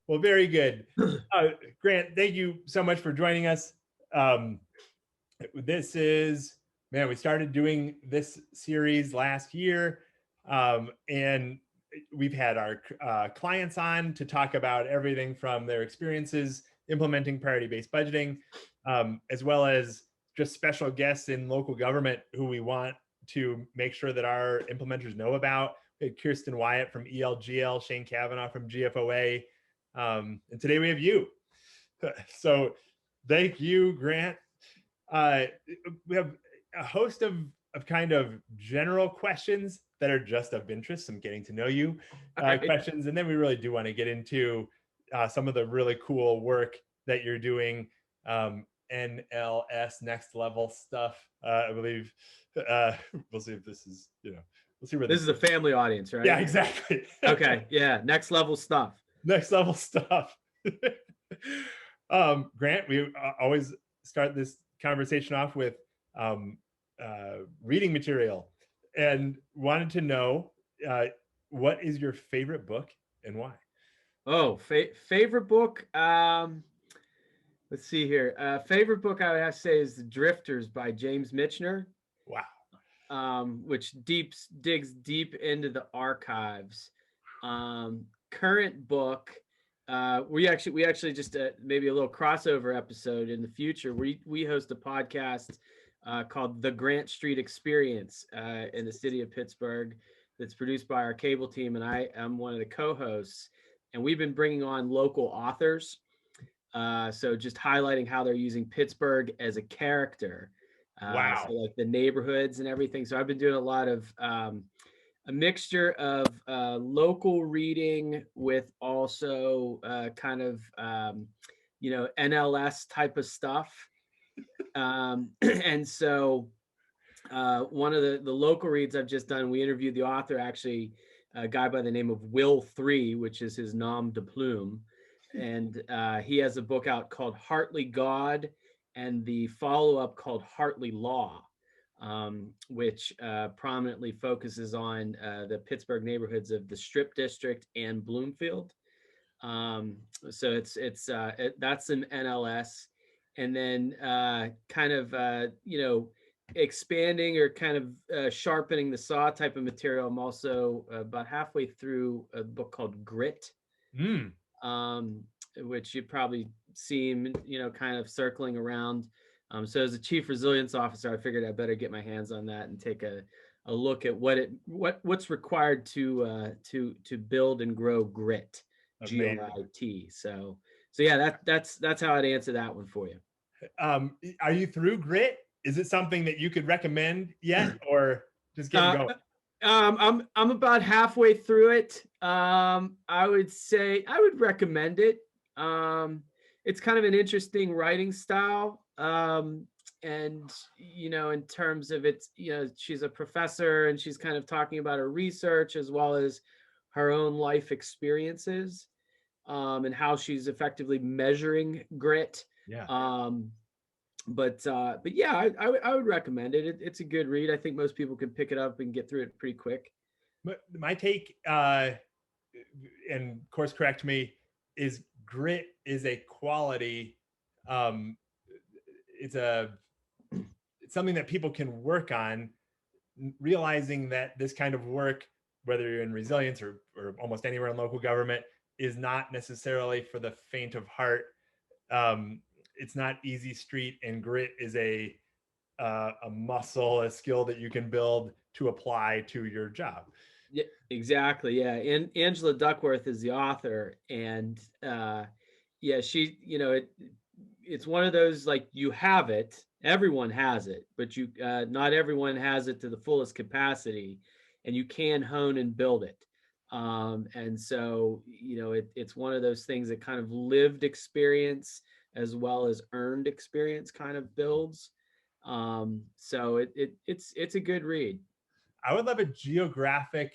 Well, very good. Grant, thank you so much for joining us. This is, man, we started doing this series last year, and we've had our clients on to talk about everything from their experiences implementing priority-based budgeting, as well as just special guests in local government who we want to make sure that our implementers know about. We had Kirsten Wyatt from ELGL, Shane Kavanaugh from GFOA, and today we have you. So thank you, Grant. We have a host of kind of general questions that are just of interest, some getting to know you questions, and then we really do want to get into some of the really cool work that you're doing, NLS, next level stuff. I believe we'll see if this is, we'll see where this is a family audience, right? Yeah, exactly. Okay, yeah, next level stuff. Next level stuff. Grant, we always start this conversation off with reading material, and wanted to know what is your favorite book and why? Oh, favorite book. Let's see here. Favorite book I would have to say is The Drifters by James Michener. Wow. Which digs deep into the archives. Current book. We actually just maybe a little crossover episode in the future. We host a podcast called The Grant Street Experience in the city of Pittsburgh that's produced by our cable team, and I am one of the co-hosts. And we've been bringing on local authors, so just highlighting how they're using Pittsburgh as a character. Wow. So like the neighborhoods and everything. So I've been doing a lot of a mixture of local reading with also kind of NLS type of stuff. And so one of the local reads I've just done, we interviewed the author, actually a guy by the name of Will 3, which is his nom de plume. And he has a book out called Hartley God, and the follow-up called Hartley Law, which prominently focuses on the Pittsburgh neighborhoods of the Strip District and Bloomfield. So that's an NLS. And then kind of, expanding or kind of sharpening the saw type of material. I'm also about halfway through a book called Grit, which you've probably seen, kind of circling around. So as a chief resilience officer, I figured I better get my hands on that and take a look at what's required to build and grow grit, GRIT. So yeah, that's how I'd answer that one for you. Are you through Grit? Is it something that you could recommend yet, or just get going? I'm about halfway through it. I would say I would recommend it. It's kind of an interesting writing style. And, in terms of it's, she's a professor and she's kind of talking about her research as well as her own life experiences, and how she's effectively measuring grit. Yeah. But yeah, I would recommend it. It's a good read. I think most people can pick it up and get through it pretty quick. But my take, and course correct me, is grit is a quality. It's something that people can work on, realizing that this kind of work, whether you're in resilience or almost anywhere in local government, is not necessarily for the faint of heart. It's not easy street, and grit is a muscle, a skill that you can build to apply to your job. Yeah, exactly. Yeah. And Angela Duckworth is the author, and yeah, she, it's one of those, like, you have it, everyone has it, but not everyone has it to the fullest capacity, and you can hone and build it. And so, it's one of those things that kind of lived experience as well as earned experience kind of builds. So it's a good read. I would love a geographic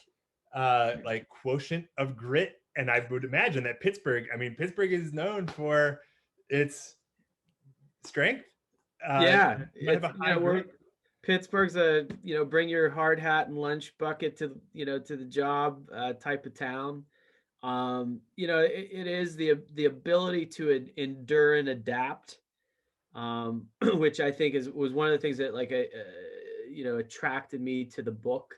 like quotient of grit, and I would imagine that Pittsburgh is known for its strength. Pittsburgh's a bring your hard hat and lunch bucket to the job type of town. It is the ability to endure and adapt, which I think was one of the things that attracted me to the book.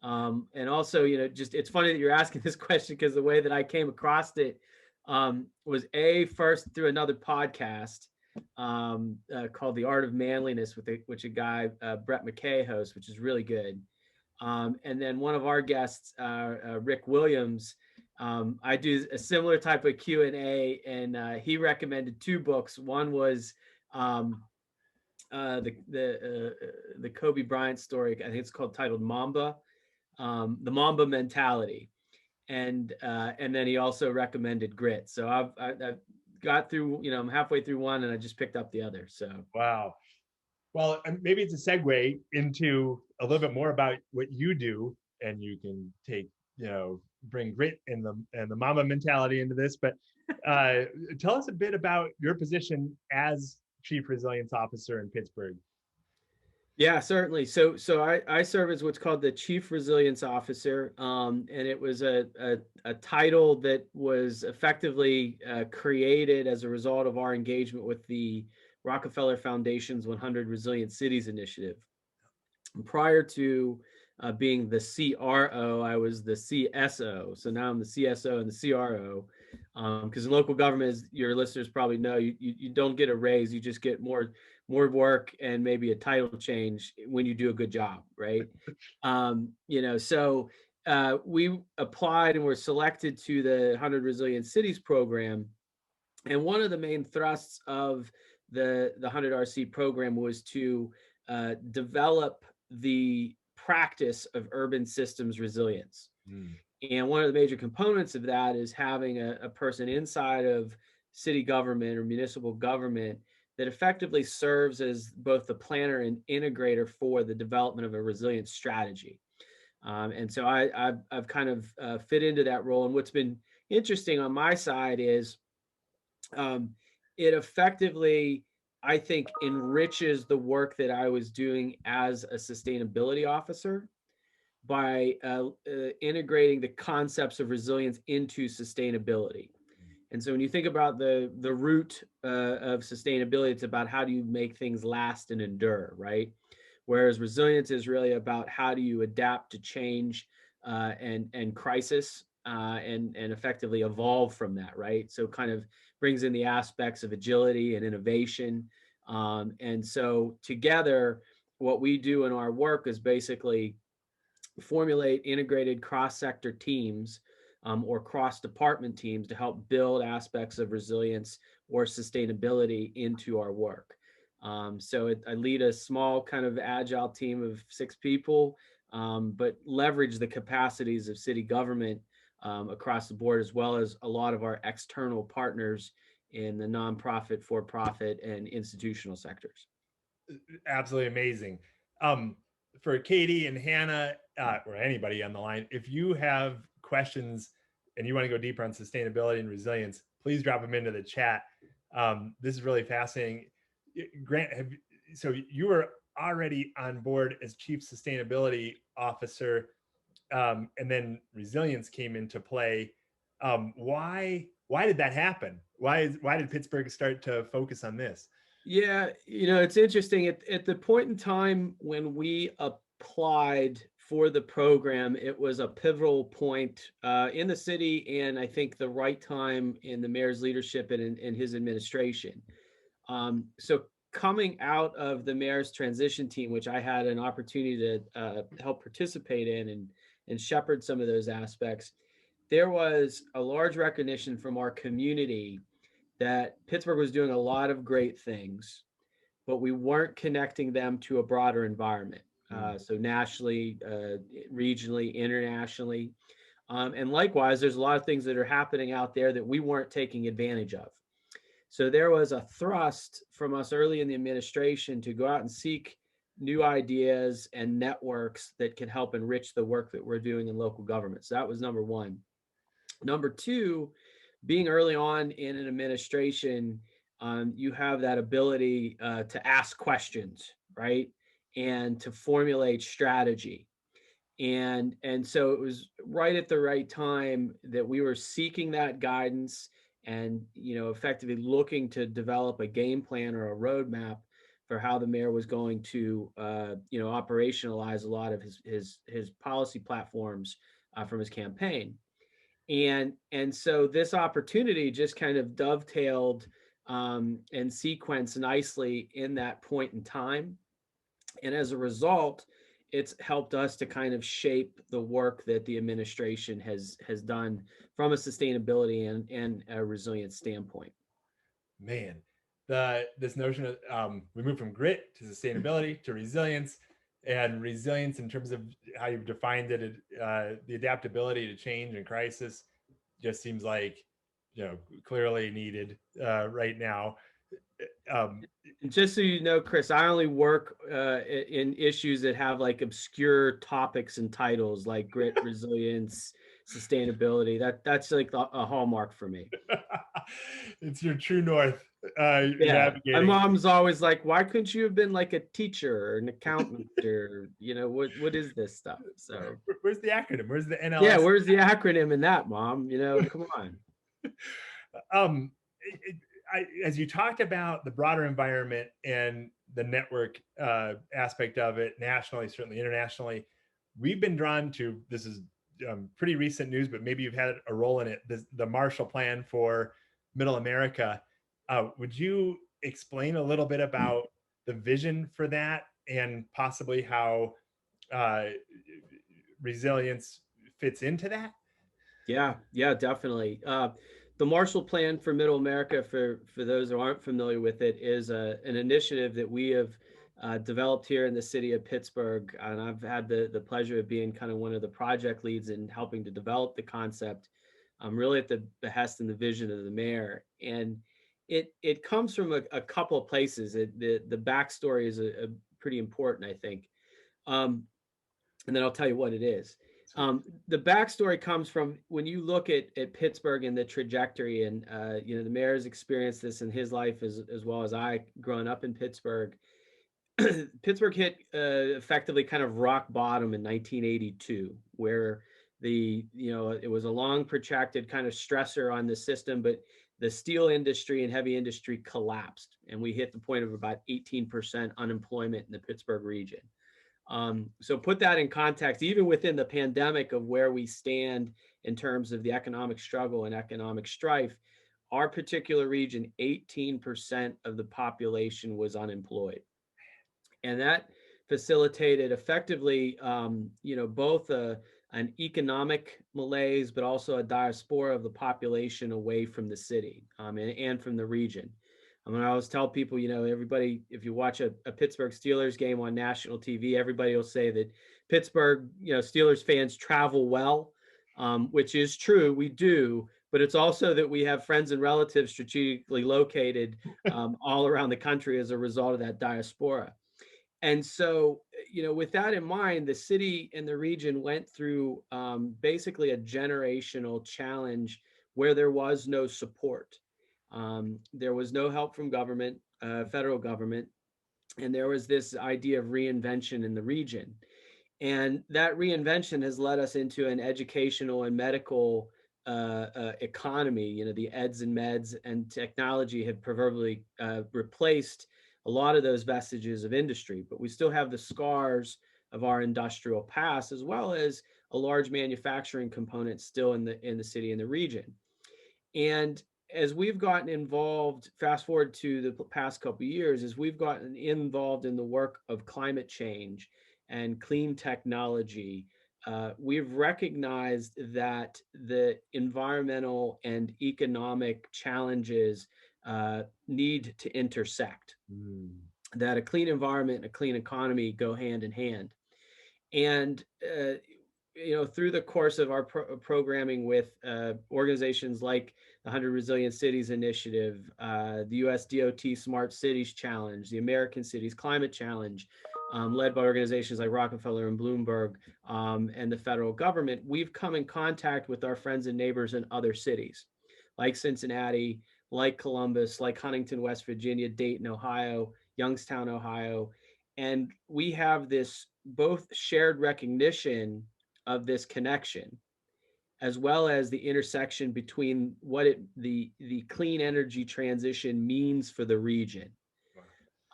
And also, just it's funny that you're asking this question, because the way that I came across it was first through another podcast called The Art of Manliness, which a guy, Brett McKay, hosts, which is really good. And then one of our guests, Rick Williams, I do a similar type of Q&A, and he recommended two books. One was the Kobe Bryant story. I think it's titled Mamba, the Mamba Mentality, and then he also recommended Grit. So I've got through, I'm halfway through one, and I just picked up the other. So Wow. Well, maybe it's a segue into a little bit more about what you do, and you can bring grit and the mama mentality into this. But tell us a bit about your position as Chief Resilience Officer in Pittsburgh. Yeah, certainly. So I serve as what's called the Chief Resilience Officer, and it was a title that was effectively created as a result of our engagement with the Rockefeller Foundation's 100 Resilient Cities initiative. And prior to being the CRO, I was the CSO. So now I'm the CSO and the CRO, because in local government, as your listeners probably know, you don't get a raise, you just get more work and maybe a title change when you do a good job, right? So we applied and were selected to the 100 Resilient Cities program. And one of the main thrusts of the 100 RC program was to develop the practice of urban systems resilience. And one of the major components of that is having a person inside of city government or municipal government that effectively serves as both the planner and integrator for the development of a resilience strategy. And so I've kind of fit into that role. And what's been interesting on my side is it effectively, I think, enriches the work that I was doing as a sustainability officer by integrating the concepts of resilience into sustainability. And so when you think about the root of sustainability, it's about how do you make things last and endure, right? Whereas resilience is really about how do you adapt to change and crisis and effectively evolve from that, right? So kind of brings in the aspects of agility and innovation. And so together, what we do in our work is basically formulate integrated cross-sector teams or cross-department teams to help build aspects of resilience or sustainability into our work. So I lead a small kind of agile team of 6 people, but leverage the capacities of city government across the board, as well as a lot of our external partners in the nonprofit, for-profit, and institutional sectors. Absolutely amazing. For Katie and Hannah, or anybody on the line, if you have questions and you want to go deeper on sustainability and resilience, please drop them into the chat. This is really fascinating. Grant, so you were already on board as Chief Sustainability Officer, and then resilience came into play. Why did that happen? Why did Pittsburgh start to focus on this? Yeah, it's interesting. At the point in time when we applied for the program, it was a pivotal point in the city, and I think the right time in the mayor's leadership and in his administration. So coming out of the mayor's transition team, which I had an opportunity to help participate in and shepherd some of those aspects, there was a large recognition from our community that Pittsburgh was doing a lot of great things, but we weren't connecting them to a broader environment. So nationally, regionally, internationally. And likewise, there's a lot of things that are happening out there that we weren't taking advantage of. So there was a thrust from us early in the administration to go out and seek new ideas and networks that can help enrich the work that we're doing in local government. So that was number one. Number two, being early on in an administration, you have that ability to ask questions, right? And to formulate strategy. And so it was right at the right time that we were seeking that guidance and, effectively looking to develop a game plan or a roadmap for how the mayor was going to, operationalize a lot of his policy platforms from his campaign. And so this opportunity just kind of dovetailed and sequenced nicely in that point in time. And as a result, it's helped us to kind of shape the work that the administration has done from a sustainability and a resilience standpoint. Man, this notion of we move from grit to sustainability to resilience, and resilience in terms of how you've defined it, the adaptability to change and crisis, just seems like clearly needed right now. And just so you know, Chris, I only work in issues that have like obscure topics and titles like grit, resilience, sustainability. That's like a hallmark for me. It's your true north. Yeah, my Navigating. mom's always like, "Why couldn't you have been like a teacher or an accountant or what is this stuff?" So Where's the acronym? Where's the yeah, NLS? where's the acronym in that, Mom? Come on. um, as you talked about the broader environment and the network aspect of it, nationally, certainly internationally, we've been drawn to, this is pretty recent news, but maybe you've had a role in it, the Marshall Plan for Middle America. Would you explain a little bit about the vision for that and possibly how uh, resilience fits into that? Yeah, definitely. The Marshall Plan for Middle America, for those who aren't familiar with it, is an initiative that we have developed here in the city of Pittsburgh, and I've had the pleasure of being kind of one of the project leads in helping to develop the concept. Really at the behest and the vision of the mayor, and it comes from a couple of places. The backstory is a pretty important, I think, and then I'll tell you what it is. The backstory comes from when you look at Pittsburgh and the trajectory, and the mayor's experienced this in his life as well as I, growing up in Pittsburgh. Pittsburgh hit effectively kind of rock bottom in 1982, where it was a long, protracted kind of stressor on the system, but the steel industry and heavy industry collapsed, and we hit the point of about 18% unemployment in the Pittsburgh region. So put that in context, even within the pandemic of where we stand in terms of the economic struggle and economic strife, our particular region, 18% of the population was unemployed. And that facilitated effectively, both an economic malaise, but also a diaspora of the population away from the city and from the region. I mean, I always tell people, everybody, if you watch a Pittsburgh Steelers game on national TV, everybody will say that Pittsburgh, Steelers fans travel well, which is true. We do, but it's also that we have friends and relatives strategically located all around the country as a result of that diaspora. And so, with that in mind, the city and the region went through basically a generational challenge where there was no support. There was no help from government, federal government, and there was this idea of reinvention in the region. And that reinvention has led us into an educational and medical economy. The eds and meds and technology have proverbially replaced a lot of those vestiges of industry, but we still have the scars of our industrial past, as well as a large manufacturing component still in the city and the region. And as we've gotten involved, fast forward to the past couple of years, as we've gotten involved in the work of climate change and clean technology, we've recognized that the environmental and economic challenges need to intersect. That a clean environment and a clean economy go hand in hand. And through the course of our programming with organizations like the 100 Resilient Cities Initiative, the US DOT Smart Cities Challenge, the American Cities Climate Challenge, led by organizations like Rockefeller and Bloomberg, and the federal government, we've come in contact with our friends and neighbors in other cities, like Cincinnati, like Columbus, like Huntington, West Virginia, Dayton, Ohio, Youngstown, Ohio. And we have this both shared recognition of this connection, as well as the intersection between what the clean energy transition means for the region.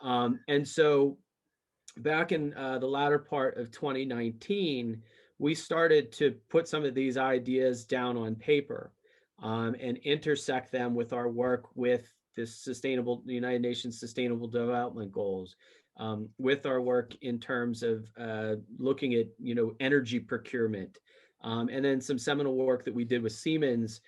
And so back in the latter part of 2019, we started to put some of these ideas down on paper, and intersect them with our work with the United Nations Sustainable Development Goals, with our work in terms of looking at energy procurement, and then some seminal work that we did with Siemens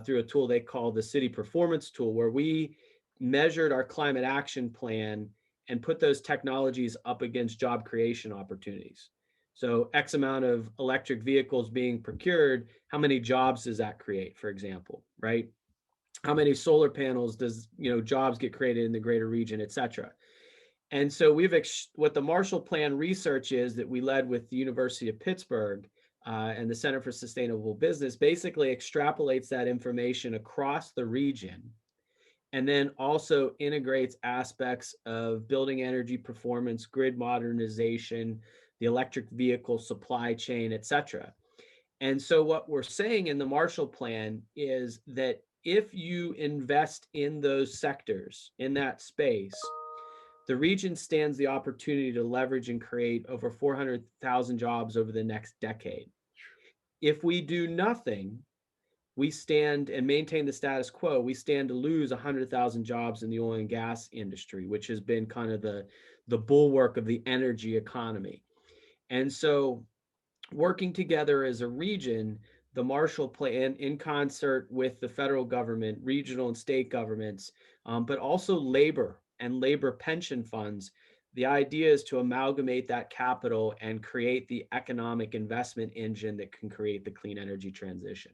through a tool they call the City Performance Tool, where we measured our climate action plan and put those technologies up against job creation opportunities. So X amount of electric vehicles being procured, how many jobs does that create, for example, right? How many solar panels does, jobs get created in the greater region, et cetera. And so what the Marshall Plan research is that we led with the University of Pittsburgh and the Center for Sustainable Business basically extrapolates that information across the region, and then also integrates aspects of building energy performance, grid modernization, the electric vehicle supply chain, et cetera. And so what we're saying in the Marshall Plan is that if you invest in those sectors, in that space, the region stands the opportunity to leverage and create over 400,000 jobs over the next decade. If we do nothing, we stand and maintain the status quo, we stand to lose 100,000 jobs in the oil and gas industry, which has been kind of the bulwark of the energy economy. And so working together as a region, the Marshall Plan in concert with the federal government, regional and state governments, but also labor and labor pension funds, the idea is to amalgamate that capital and create the economic investment engine that can create the clean energy transition.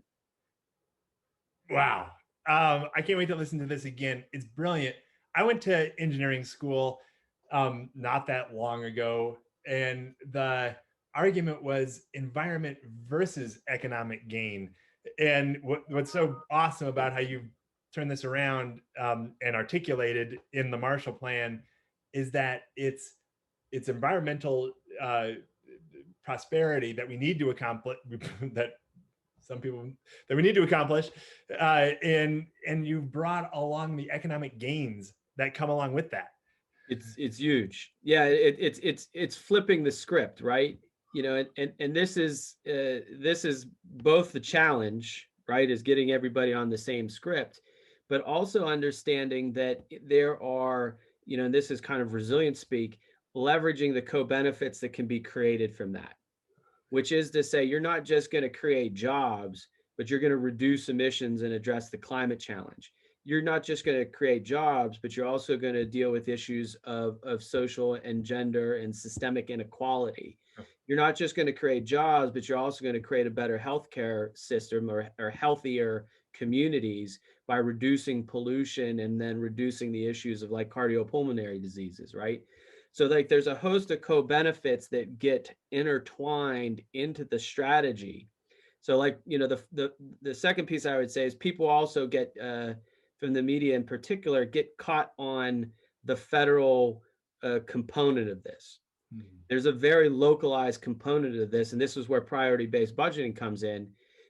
Wow. I can't wait to listen to this again. It's brilliant. I went to engineering school not that long ago, and the argument was environment versus economic gain. And what's so awesome about how you turned this around and articulated in the Marshall Plan is that it's environmental prosperity that we need to accomplish, that some people that we need to accomplish, and you brought along the economic gains that come along with that. It's huge. Yeah, it's flipping the script, right? And this is both the challenge, right, is getting everybody on the same script, but also understanding that there are, and this is kind of resilience speak, leveraging the co-benefits that can be created from that, which is to say you're not just going to create jobs, but you're going to reduce emissions and address the climate challenge. You're not just going to create jobs, but you're also going to deal with issues of social and gender and systemic inequality. You're not just going to create jobs, but you're also going to create a better healthcare system or healthier communities by reducing pollution and then reducing the issues of like cardiopulmonary diseases, right? So like there's a host of co-benefits that get intertwined into the strategy. So like, the second piece I would say is people also get from the media in particular get caught on the federal component of this. Mm-hmm. There's a very localized component of this, and this is where priority-based budgeting comes in,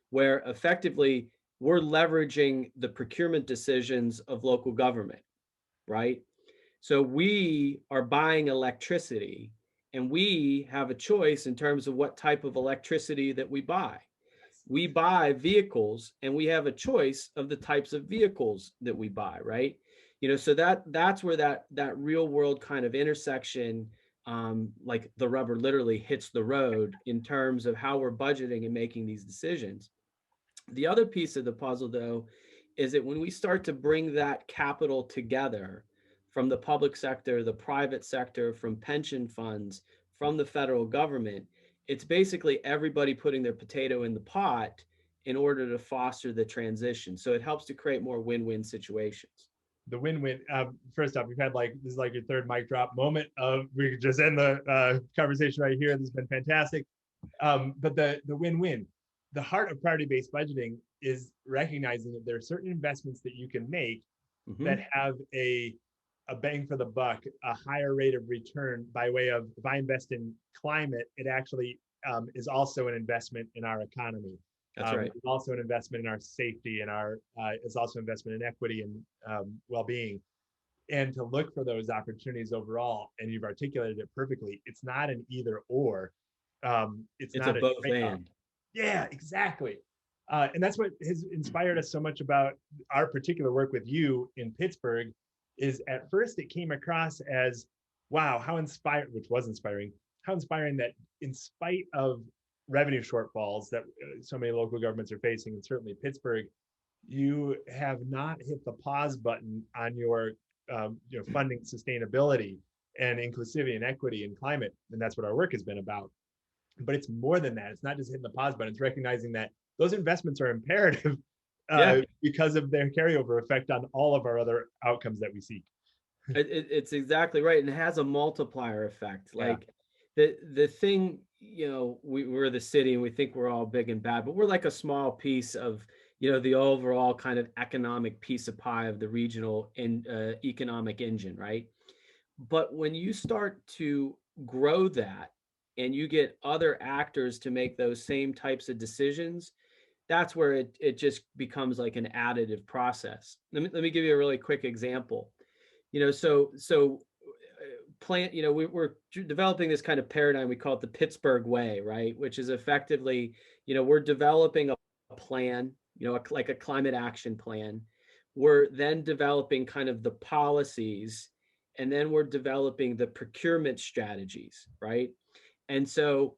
where effectively we're leveraging the procurement decisions of local government, right? So we are buying electricity, and we have a choice in terms of what type of electricity that we buy. We buy vehicles, and we have a choice of the types of vehicles that we buy, right? So that's where that real world kind of intersection, like the rubber literally hits the road in terms of how we're budgeting and making these decisions. The other piece of the puzzle, though, is that when we start to bring that capital together from the public sector, the private sector, from pension funds, from the federal government, it's basically everybody putting their potato in the pot in order to foster the transition. So it helps to create more win-win situations. The win-win. First off, we've had this is like your third mic drop moment. We could just end the conversation right here. This has been fantastic. But the win-win, the heart of priority-based budgeting is recognizing that there are certain investments that you can make mm-hmm. that have a a bang for the buck, a higher rate of return by way of, if I invest in climate, it actually is also an investment in our economy. That's right. It's also an investment in our safety and it's also investment in equity and well-being. And to look for those opportunities overall, and you've articulated it perfectly, it's not an either or. It's It's a not a both trade-off. and. Yeah, exactly. And that's what has inspired us so much about our particular work with you in Pittsburgh. Is at first it came across as, wow, how inspired, which was inspiring, how inspiring that in spite of revenue shortfalls that so many local governments are facing, and certainly Pittsburgh, you have not hit the pause button on your funding sustainability and inclusivity and equity and climate. And that's what our work has been about. But it's more than that. It's not just hitting the pause button. It's recognizing that those investments are imperative Yeah, because of their carryover effect on all of our other outcomes that we seek. it's exactly right, and it has a multiplier effect. Yeah. Like the thing, we're the city and we think we're all big and bad, but we're like a small piece of the overall kind of economic piece of pie of the regional and economic engine, right? But when you start to grow that and you get other actors to make those same types of decisions, that's where it just becomes like an additive process. Let me give you a really quick example. Plant, we're developing this kind of paradigm. We call it the Pittsburgh way, right? Which is effectively, we're developing a plan, like a climate action plan. We're then developing kind of the policies, and then we're developing the procurement strategies, right? And so,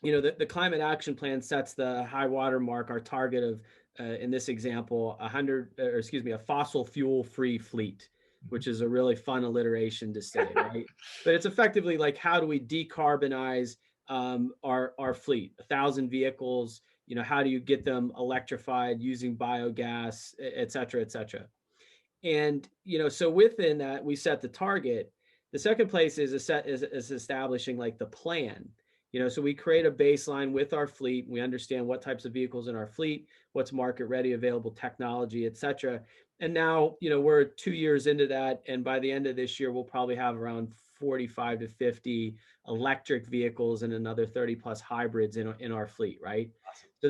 the climate action plan sets the high water mark, our target of, in this example, a fossil fuel free fleet, which is a really fun alliteration to say, right? But it's effectively like, how do we decarbonize our fleet? 1,000 vehicles, how do you get them electrified using biogas, et cetera, et cetera. And, so within that, we set the target. The second place is establishing like the plan. So we create a baseline with our fleet. We understand what types of vehicles in our fleet, what's market ready, available technology, et cetera. And now, we're 2 years into that. And by the end of this year, we'll probably have around 45 to 50 electric vehicles and another 30 plus hybrids in our fleet, right? Awesome. So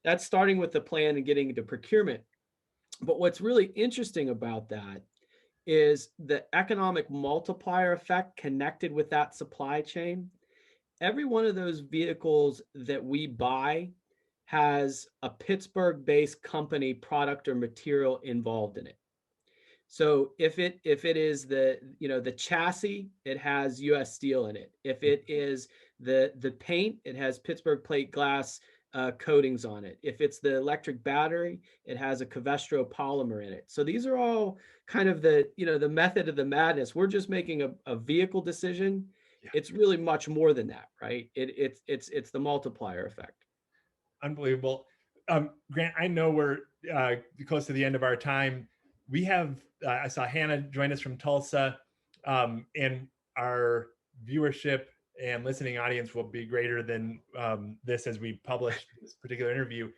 that's starting with the plan and getting into procurement. But what's really interesting about that is the economic multiplier effect connected with that supply chain. Every one of those vehicles that we buy has a Pittsburgh-based company, product, or material involved in it. So if it is the chassis, it has U.S. Steel in it. If it is the paint, it has Pittsburgh plate glass coatings on it. If it's the electric battery, it has a Covestro polymer in it. So these are all kind of the method of the madness. We're just making a vehicle decision. Yeah. It's really much more than that, right? It's the multiplier effect. Unbelievable. Grant, I know we're close to the end of our time. We have, I saw Hannah join us from Tulsa, and our viewership and listening audience will be greater than this as we publish this particular interview.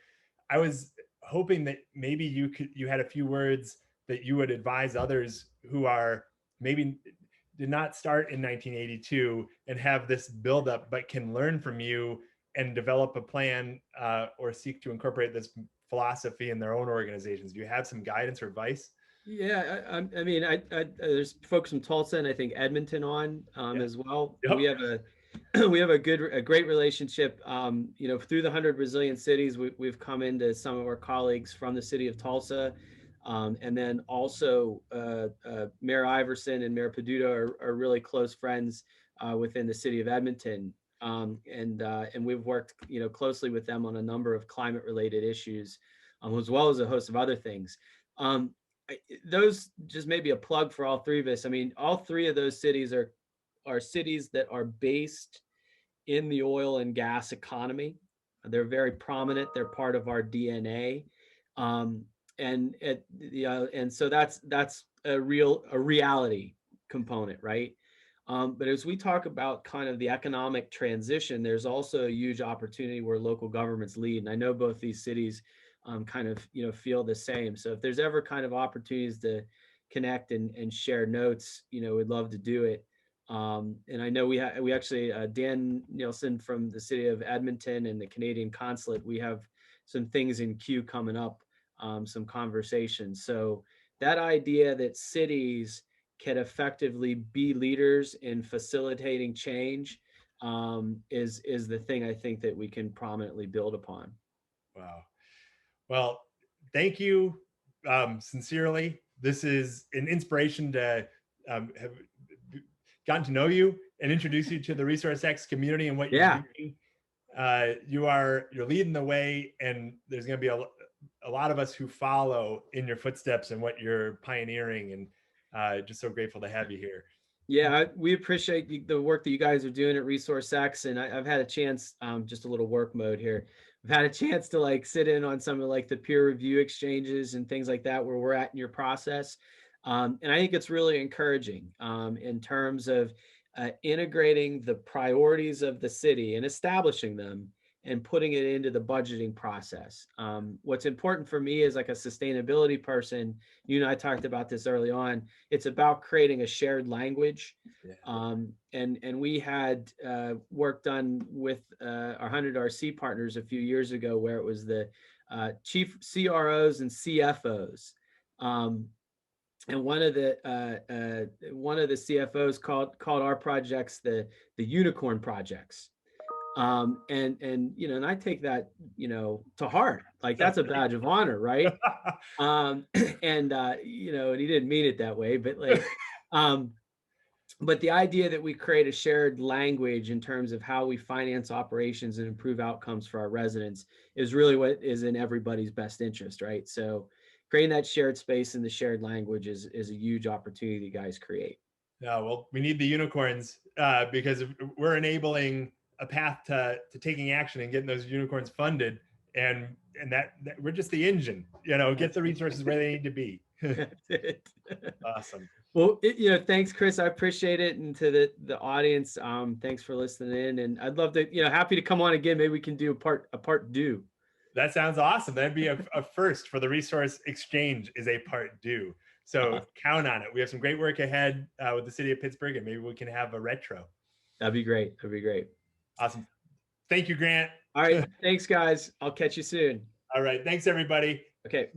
I was hoping that maybe you had a few words that you would advise others who are maybe did not start in 1982 and have this buildup, but can learn from you and develop a plan or seek to incorporate this philosophy in their own organizations. Do you have some guidance or advice? Yeah, I mean, there's folks from Tulsa and I think Edmonton on as well. Yep. We have a great relationship. Through the 100 Resilient Cities, we've come into some of our colleagues from the city of Tulsa, and then also Mayor Iverson and Mayor Peduto are really close friends within the city of Edmonton, and we've worked closely with them on a number of climate-related issues, as well as a host of other things. Those just maybe a plug for all three of us. I mean, all three of those cities are cities that are based in the oil and gas economy. They're very prominent. They're part of our DNA, and so that's a reality component, right? But as we talk about kind of the economic transition, there's also a huge opportunity where local governments lead, and I know both these cities kind of feel the same. So if there's ever kind of opportunities to connect and share notes, we'd love to do it. And I know we actually, Dan Nielsen from the city of Edmonton and the Canadian consulate, we have some things in queue coming up, some conversations. So that idea that cities can effectively be leaders in facilitating change, is the thing I think that we can prominently build upon. Wow. Well, thank you sincerely. This is an inspiration to have gotten to know you and introduce you to the ResourceX community and what you're doing. You're leading the way, and there's going to be a lot of us who follow in your footsteps and what you're pioneering, and just so grateful to have you here. Yeah, we appreciate the work that you guys are doing at ResourceX, and I've had a chance, just a little work mode here. I've had a chance to like sit in on some of like the peer review exchanges and things like that where we're at in your process, and I think it's really encouraging in terms of integrating the priorities of the city and establishing them and putting it into the budgeting process. What's important for me as like a sustainability person, you and I talked about this early on, it's about creating a shared language. And we had work done with our 100 RC partners a few years ago where it was the chief CROs and CFOs. And one of the CFOs called our projects the unicorn projects. And I take that, to heart, like that's a badge of honor, right? And he didn't mean it that way, but like, but the idea that we create a shared language in terms of how we finance operations and improve outcomes for our residents is really what is in everybody's best interest, right? So creating that shared space and the shared language is a huge opportunity you guys create. Yeah, well, we need the unicorns because we're enabling a path to taking action and getting those unicorns funded, and that we're just the engine, get the resources where they need to be. That's it. Awesome. Well, thanks, Chris. I appreciate it. And to the audience, thanks for listening in. And I'd love to, happy to come on again. Maybe we can do a part due. That sounds awesome. That'd be a first for the ResourceXchange, is a part due. So count on it. We have some great work ahead with the city of Pittsburgh, and maybe we can have a retro. That'd be great. Awesome. Thank you, Grant. All right. Thanks, guys. I'll catch you soon. All right. Thanks, everybody. Okay.